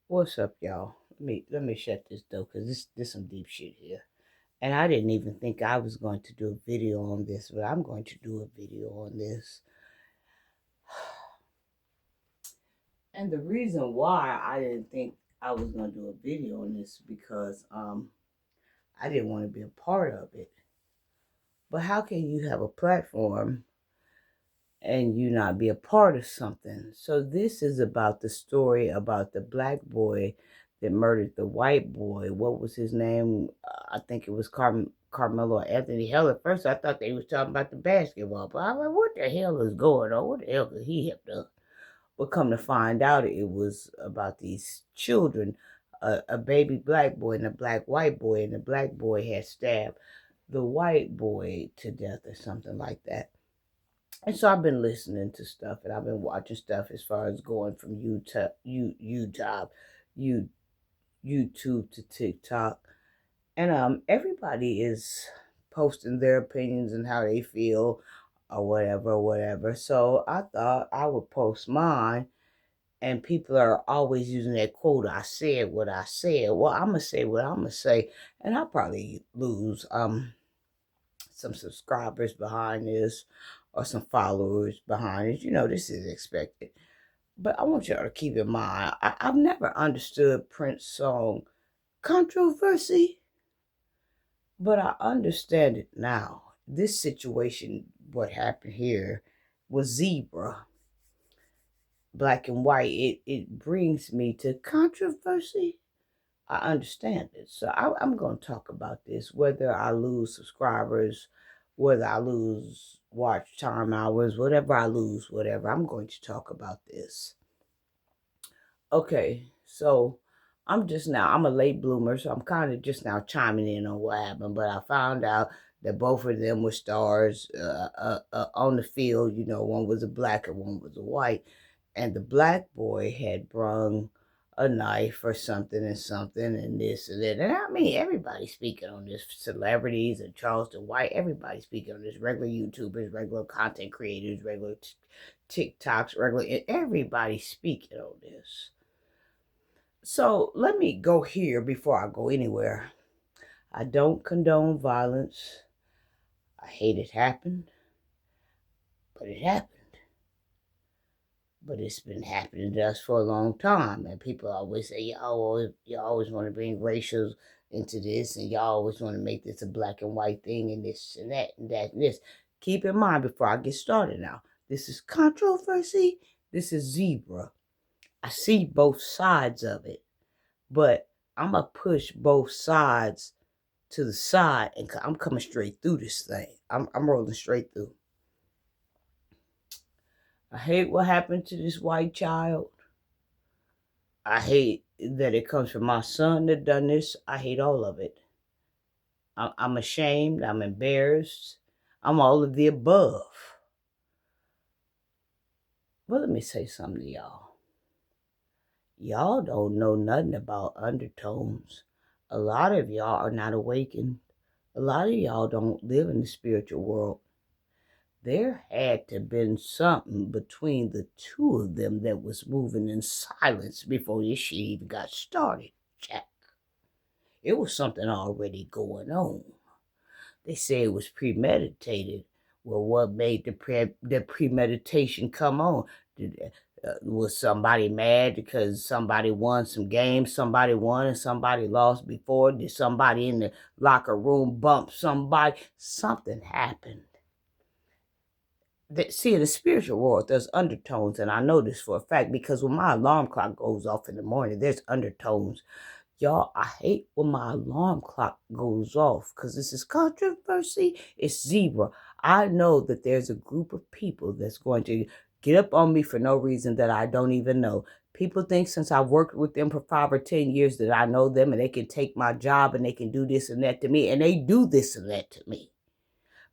What's up, y'all? Let me shut this door because this some deep shit here. And I didn't even think I was going to do a video on this, but I'm going to do a video on this. And the reason why I didn't think I was going to do a video on this because I didn't want to be a part of it. But how can you have a platform and you not be a part of something? So this is about the story about the black boy that murdered the white boy. What was his name? I think it was Carmelo Anthony. Hell, at first I thought they was talking about the basketball, but I was like, what the hell is going on? What the hell could he have done? But come to find out, it was about these children, a baby black boy and a black white boy, and the black boy had stabbed the white boy to death or something like that. And so I've been listening to stuff and I've been watching stuff as far as going from you, YouTube to TikTok. And everybody is posting their opinions and how they feel or whatever. So I thought I would post mine, and people are always using that quote, I said what I said. Well, I'm gonna say what I'm gonna say, and I'll probably lose some subscribers behind this or some followers behind it. This is expected. But I want y'all to keep in mind, I've never understood Prince's song Controversy, but I understand it now. This situation, what happened here, was zebra, black and white. It brings me to controversy. I understand it. So I'm going to talk about this, whether I lose subscribers, whether I lose watch time hours, whatever I lose, whatever. I'm going to talk about this. Okay, so I'm a late bloomer, so I'm kind of just now chiming in on what happened, but I found out that both of them were stars on the field. One was a black and one was a white, and the black boy had brung a knife or something and this and that. And I mean, everybody speaking on this, celebrities and Charleston White, everybody speaking on this, regular YouTubers, regular content creators, regular TikToks, everybody speaking on this. So let me go here before I go anywhere. I don't condone violence. I hate it happened, but it happened. But it's been happening to us for a long time. And people always say, you always want to bring racial into this, and y'all always want to make this a black and white thing, and this and that and that and this. Keep in mind before I get started now, this is controversy. This is zebra. I see both sides of it, but I'm going to push both sides to the side, and I'm coming straight through this thing. I'm rolling straight through. I hate what happened to this white child. I hate that it comes from my son that done this. I hate all of it. I'm ashamed. I'm embarrassed. I'm all of the above. But let me say something to y'all. Y'all don't know nothing about undertones. A lot of y'all are not awakened. A lot of y'all don't live in the spiritual world. There had to have been something between the two of them that was moving in silence before this shit even got started, Jack. It was something already going on. They say it was premeditated. Well, what made the premeditation come on? Was somebody mad because somebody won some games? Somebody won and somebody lost before? Did somebody in the locker room bump somebody? Something happened. See, in the spiritual world, there's undertones, and I know this for a fact because when my alarm clock goes off in the morning, there's undertones. Y'all, I hate when my alarm clock goes off because this is controversy. It's zebra. I know that there's a group of people that's going to get up on me for no reason that I don't even know. People think since I've worked with them for 5 or 10 years that I know them and they can take my job and they can do this and that to me, and they do this and that to me.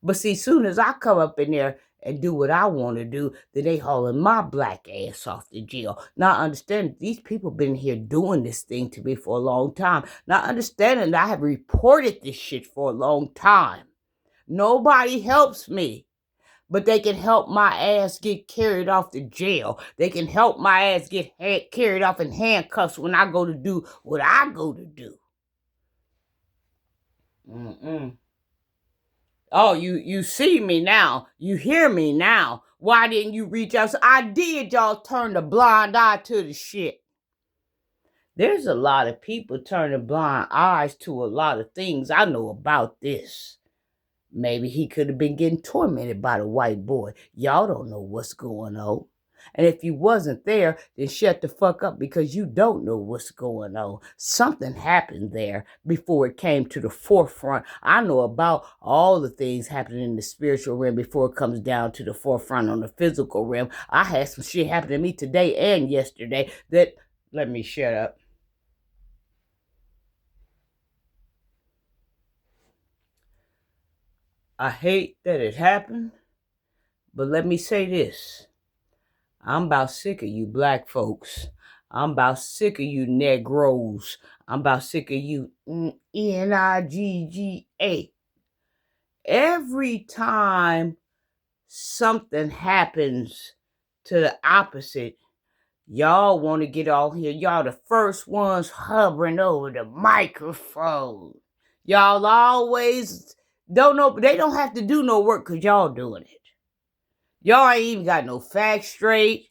But see, soon as I come up in there and do what I want to do, then they hauling my black ass off to jail. Now, understand, these people been here doing this thing to me for a long time. Now, understanding that I have reported this shit for a long time. Nobody helps me. but they can help my ass get carried off to jail. They can help my ass get carried off in handcuffs when I go to do what I go to do. Mm-mm. Oh, you see me now. You hear me now. Why didn't you reach out? So I did, y'all turn the blind eye to the shit. There's a lot of people turning blind eyes to a lot of things. I know about this. Maybe he could have been getting tormented by the white boy. Y'all don't know what's going on. And if you wasn't there, then shut the fuck up because you don't know what's going on. Something happened there before it came to the forefront. I know about all the things happening in the spiritual realm before it comes down to the forefront on the physical realm. I had some shit happen to me today and yesterday that, let me shut up. I hate that it happened, but let me say this. I'm about sick of you black folks. I'm about sick of you Negroes. I'm about sick of you Nigga. Every time something happens to the opposite, y'all want to get all here. Y'all the first ones hovering over the microphone. Y'all always don't know, they don't have to do no work because y'all doing it. Y'all ain't even got no facts straight.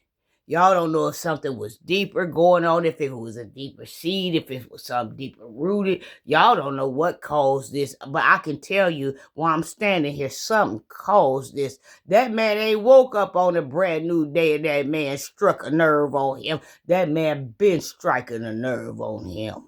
Y'all don't know if something was deeper going on, if it was a deeper seed, if it was something deeper rooted. Y'all don't know what caused this. But I can tell you while I'm standing here, something caused this. That man ain't woke up on a brand new day and that man struck a nerve on him. That man been striking a nerve on him.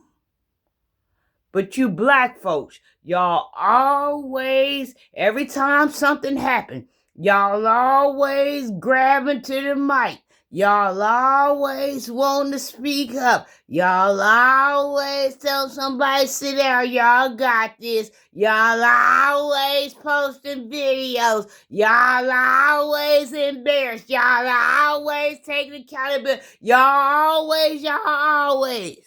But you black folks, y'all always, every time something happened, y'all always grabbing to the mic. Y'all always want to speak up. Y'all always tell somebody, sit down, y'all got this. Y'all always posting videos. Y'all always embarrassed. Y'all always taking accountability. Y'all always.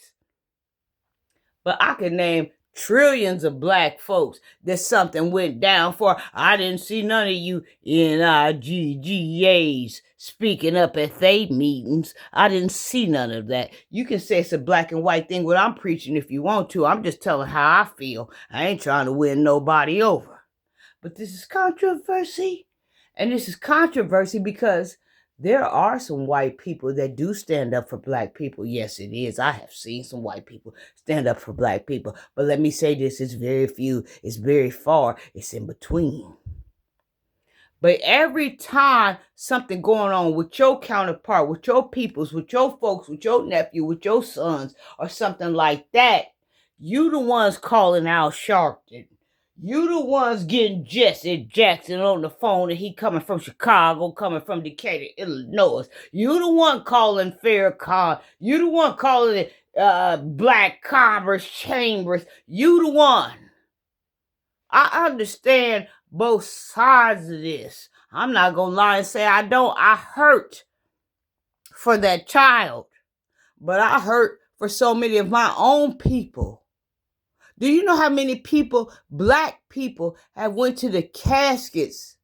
But I could name trillions of black folks that something went down for. I didn't see none of you NIGGAs speaking up at they meetings. I didn't see none of that. You can say it's a black and white thing, what I'm preaching if you want to. I'm just telling how I feel. I ain't trying to win nobody over. But this is controversy. And this is controversy because there are some white people that do stand up for black people. Yes, it is. I have seen some white people stand up for black people. But let me say this, it's very few. It's very far. It's in between. But every time something going on with your counterpart, with your peoples, with your folks, with your nephew, with your sons, or something like that, you the ones calling Al Sharpton. You the ones getting Jesse Jackson on the phone and he coming from Chicago, coming from Decatur, Illinois. You the one calling Farrakhan. You the one calling Black Commerce Chambers. You the one. I understand both sides of this. I'm not going to lie and say I don't. I hurt for that child. But I hurt for so many of my own people. Do you know how many people, black people, have went to the caskets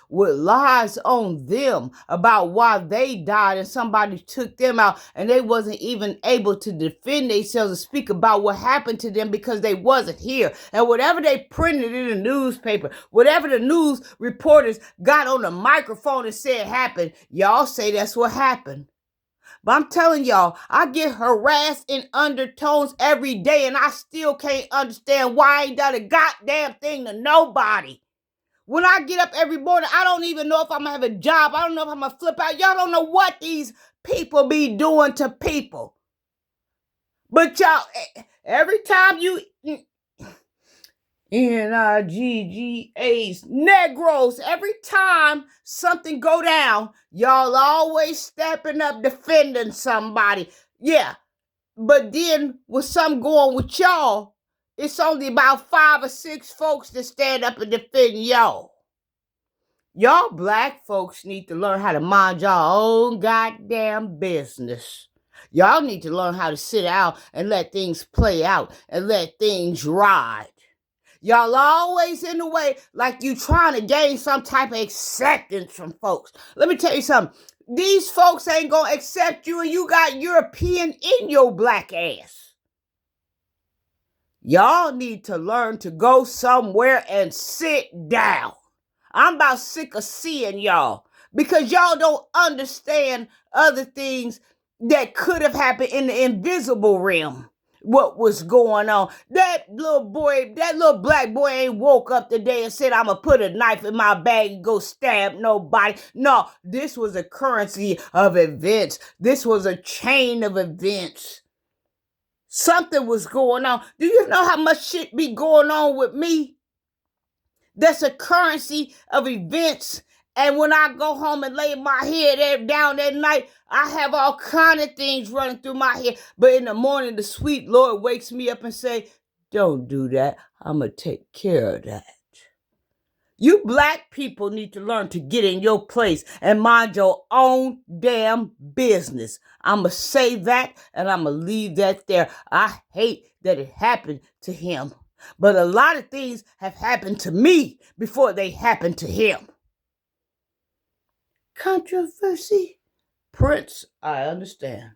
with lies on them about why they died and somebody took them out and they wasn't even able to defend themselves and speak about what happened to them because they wasn't here. And whatever they printed in the newspaper, whatever the news reporters got on the microphone and said happened, y'all say that's what happened. But I'm telling y'all, I get harassed in undertones every day and I still can't understand why I ain't done a goddamn thing to nobody. When I get up every morning, I don't even know if I'm going to have a job. I don't know if I'm going to flip out. Y'all don't know what these people be doing to people. But y'all, every time you... N-I-G-G-A's, Negroes, every time something go down, y'all always stepping up defending somebody. Yeah, but then when something go on with y'all, it's only about 5 or 6 folks that stand up and defend y'all. Y'all black folks need to learn how to mind y'all own goddamn business. Y'all need to learn how to sit out and let things play out and let things ride. Y'all always in the way, like you trying to gain some type of acceptance from folks. Let me tell you something. These folks ain't gonna accept you, and you got European in your black ass. Y'all need to learn to go somewhere and sit down. I'm about sick of seeing y'all because y'all don't understand other things that could have happened in the invisible realm. What was going on? That little black boy ain't woke up today and said, I'm going to put a knife in my bag and go stab nobody. No, this was a currency of events. This was a chain of events. Something was going on. Do you know how much shit be going on with me? That's a currency of events. And when I go home and lay my head down at night, I have all kind of things running through my head. But in the morning, the sweet Lord wakes me up and say, don't do that. I'm going to take care of that. You black people need to learn to get in your place and mind your own damn business. I'm going to say that and I'm going to leave that there. I hate that it happened to him. But a lot of things have happened to me before they happened to him. Controversy? Prince, I understand.